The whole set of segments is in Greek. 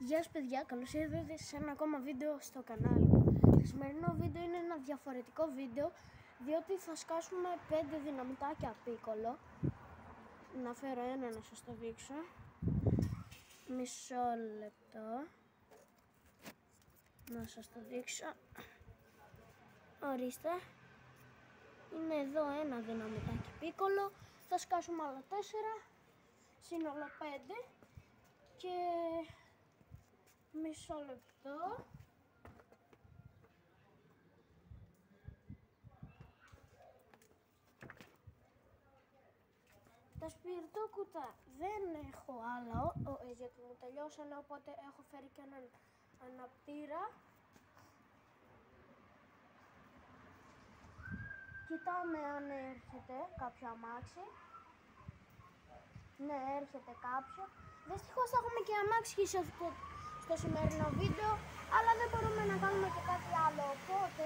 Γεια σας παιδιά, καλώς ήρθατε σε ένα ακόμα βίντεο στο κανάλι μου. Το σημερινό βίντεο είναι ένα διαφορετικό βίντεο, διότι θα σκάσουμε 5 δυναμητάκια πίκολο. Να φέρω ένα να σας το δείξω. Μισό λεπτό. Να σας το δείξω. Ορίστε. Είναι εδώ ένα δυναμητάκι πίκολο. Θα σκάσουμε άλλα 4. Σύνολο 5. Και μισό λεπτό. Τα σπιρτόκουτα δεν έχω άλλα, γιατί μου τελειώσανε, οπότε έχω φέρει και έναν αναπτήρα. Κοιτάμε αν έρχεται κάποιο αμάξι. Ναι, έρχεται κάποιο. Δυστυχώς θα έχουμε και αμάξι στο σημερινό βίντεο, αλλά δεν μπορούμε να κάνουμε και κάτι άλλο, οπότε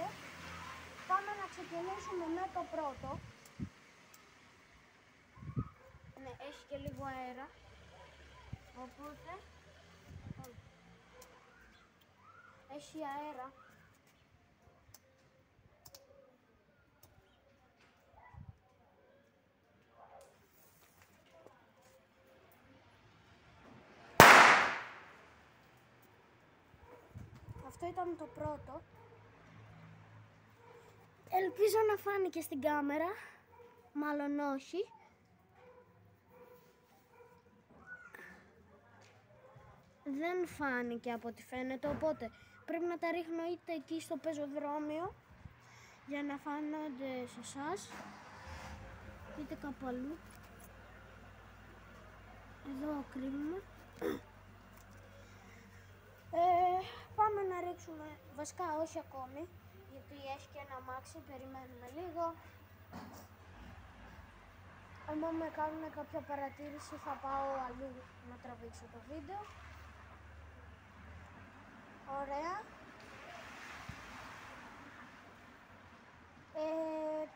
πάμε να ξεκινήσουμε με το πρώτο. Ναι, έχει και λίγο αέρα, οπότε έχει αέρα. Αυτό ήταν το πρώτο. Ελπίζω να φάνηκε στην κάμερα, μάλλον όχι. Δεν φάνηκε από ό,τι φαίνεται, οπότε πρέπει να τα ρίχνω είτε εκεί στο πεζοδρόμιο για να φάνονται σε εσάς, είτε κάπου αλλού. Εδώ κρύβουμε. Πάμε να ρίξουμε, βασικά όχι ακόμη, γιατί έχει και ένα αμάξι, περιμένουμε λίγο. Αν με κάνουν κάποια παρατήρηση θα πάω αλλού να τραβήξω το βίντεο. Ωραία.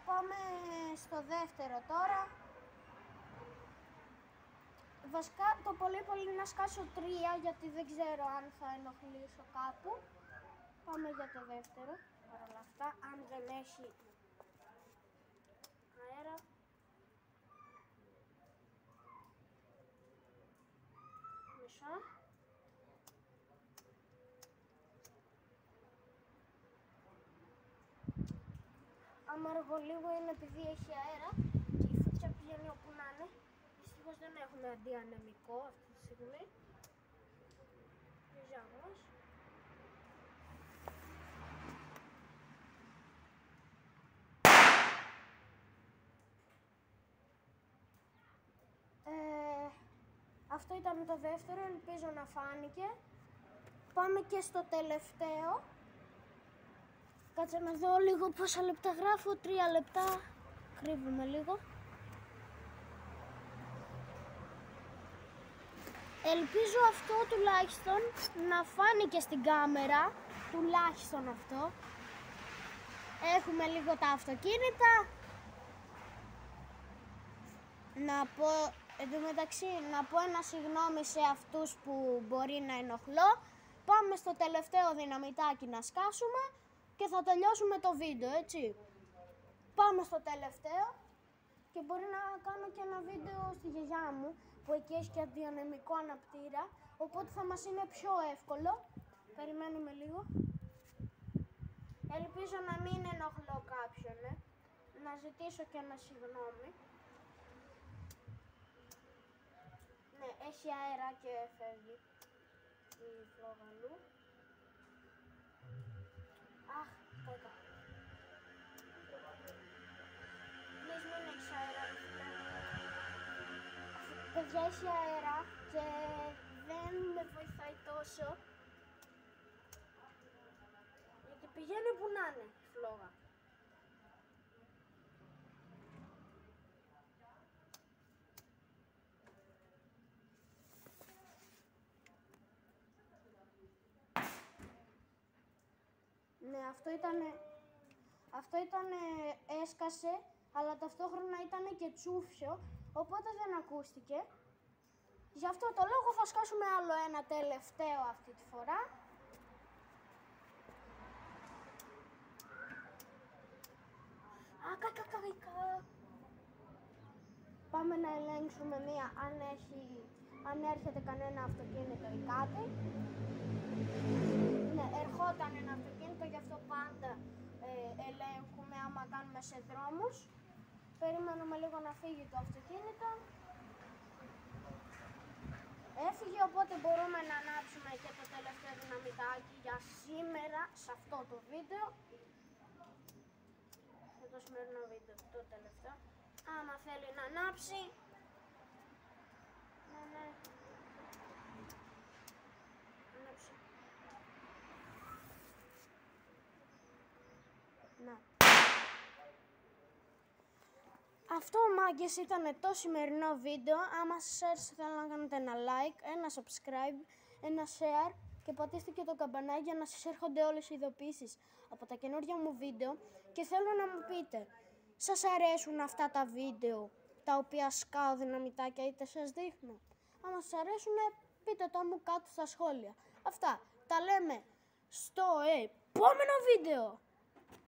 Πάμε στο δεύτερο τώρα. Βασικά το πολύ να σκάσω 3, γιατί δεν ξέρω αν θα ενοχλήσω κάπου. Πάμε για το δεύτερο, παρ' όλα αυτά, αν δεν έχει αέρα. Μισό. Άμα αργώ λίγο είναι επειδή έχει αέρα και η φωτιά πηγαίνει όπου να είναι. Δυστυχώς δεν έχουμε αντιανεμικό αυτή τη στιγμή. Ζάμος. Αυτό ήταν το δεύτερο, ελπίζω να φάνηκε. Πάμε και στο τελευταίο. Κάτσε να δω λίγο πόσα λεπτά γράφω, 3 λεπτά. Κρύβουμε λίγο. Ελπίζω αυτό τουλάχιστον να φάνηκε στην κάμερα, τουλάχιστον αυτό. Έχουμε λίγο τα αυτοκίνητα. Εντωμεταξύ, να πω ένα συγγνώμη σε αυτούς που μπορεί να ενοχλώ. Πάμε στο τελευταίο δυναμητάκι να σκάσουμε και θα τελειώσουμε το βίντεο, έτσι. Πάμε στο τελευταίο και μπορεί να κάνω και ένα βίντεο στη γιαγιά μου, που εκεί έχει και αντιανεμικό αναπτήρα, οπότε θα μας είναι πιο εύκολο. Περιμένουμε λίγο. Ελπίζω να μην ενοχλώ κάποιον, να ζητήσω και ένα συγγνώμη. Ναι, έχει αέρα και φεύγει η φλόγαλου. Αχ, κάτω. Please μην έχεις αέρα, παιδιά, έχει αέρα και δεν με βοηθάει τόσο, γιατί πηγαίνει που να είναι η φλόγα. Ναι, αυτό ήταν έσκασε, αλλά ταυτόχρονα ήταν και τσούφιο, οπότε δεν ακούστηκε. Γι' αυτό το λόγο θα σκάσουμε άλλο ένα τελευταίο αυτή τη φορά. Πάμε να ελέγξουμε αν έρχεται κανένα αυτοκίνητο ή κάτι. Ναι, ερχόταν ένα αυτοκίνητο, γι' αυτό πάντα ελέγχουμε άμα κάνουμε σε δρόμους. Περιμένουμε λίγο να φύγει το αυτοκίνητο. Έφυγε, οπότε μπορούμε να ανάψουμε και το τελευταίο δυναμητάκι για σήμερα σε αυτό το βίντεο. Για το σημερινό βίντεο, το τελευταίο. Άμα θέλει να ανάψει. Ναι. Ανάψει. Να. Αυτό, μάγκες, ήταν το σημερινό βίντεο. Άμα σας άρεσε, θέλω να κάνετε ένα like, ένα subscribe, ένα share και πατήστε και το καμπανάκι για να σας έρχονται όλες οι ειδοποιήσεις από τα καινούργια μου βίντεο. Και θέλω να μου πείτε, σας αρέσουν αυτά τα βίντεο τα οποία σκάω δυναμητάκια είτε σας δείχνω? Άμα σας αρέσουν, πείτε το μου κάτω στα σχόλια. Αυτά τα λέμε στο επόμενο βίντεο.